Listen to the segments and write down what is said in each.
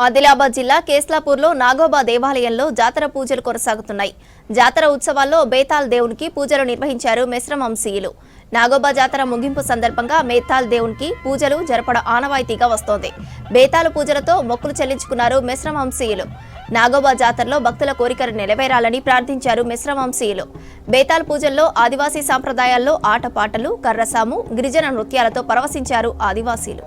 ఆదిలాబాద్ జిల్లా కేస్లాపూర్లో నాగోబా దేవాలయంలో జాతర పూజలు కొనసాగుతున్నాయి. జాతర ఉత్సవాల్లో బేతాల్ దేవునికి పూజలు నిర్వహించారు మిశ్రమ వంశీయులు. నాగోబా జాతర ముగింపు సందర్భంగా బేతాల్ దేవునికి పూజలు జరపడం ఆనవాయితీగా వస్తోంది. బేతాలు పూజలతో మొక్కులు చెల్లించుకున్నారు మిశ్రమ వంశీయులు. నాగోబా జాతరలో భక్తుల కోరికలు నెరవేరాలని ప్రార్థించారు మిశ్రమ వంశీయులు. బేతాల్ పూజల్లో ఆదివాసీ సంప్రదాయాల్లో ఆటపాటలు, కర్రసాము, గిరిజన నృత్యాలతో పరవశించారు ఆదివాసీలు.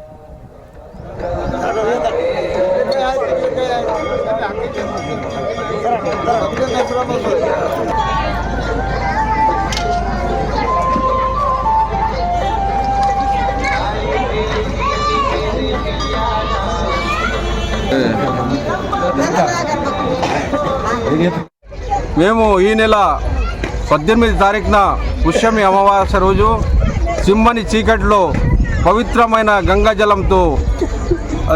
మేము ఈ నెల 18 తారీఖున పుష్యమి అమావాస్య రోజు సింహని చీకట్లో పవిత్రమైన గంగాజలంతో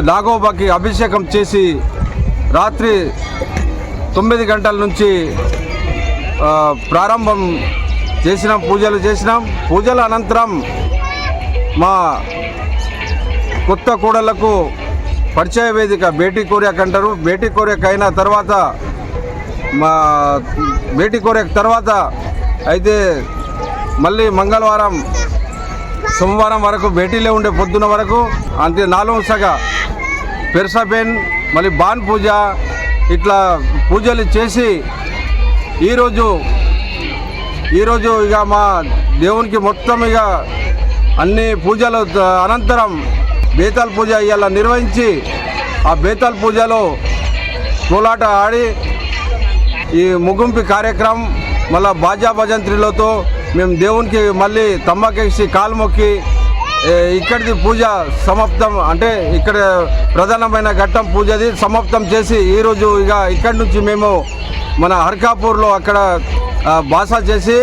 నాగోబాకి అభిషేకం చేసి రాత్రి 9 గంటల నుంచి ప్రారంభం చేసినాం. పూజల అనంతరం మా కొత్త కోడళ్లకు పరిచయ వేదిక బేటీ కోరియాక్ అంటారు. బేటీ కోరియాక్ అయిన తర్వాత అయితే మళ్ళీ మంగళవారం సోమవారం వరకు బేటీలే ఉండే పొద్దున వరకు అంతే 4 సగా పెర్సబెన్ మళ్ళీ బాన్ పూజ ఇట్లా పూజలు చేసి ఈరోజు ఇక మా దేవునికి మొత్తం ఇక అన్ని పూజలు అనంతరం బేతాల్ పూజ ఇలా నిర్వహించి ఆ బేతాల్ పూజలో కోలాట ఆడి ఈ ముగింపు కార్యక్రమం మళ్ళీ బాజా భజంత్రిలతో మేము దేవునికి మళ్ళీ తమ్మకేసి కాలు మొక్కి ఇక్కడిది పూజ సమాప్తం, అంటే ఇక్కడ ప్రధానమైన ఘట్టం పూజది సమాప్తం చేసి ఈరోజు ఇక ఇక్కడి నుంచి మేము మన హర్కాపూర్లో అక్కడ బాసా చేసి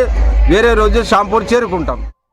వేరే రోజు షాంపూర్ చేరుకుంటాం.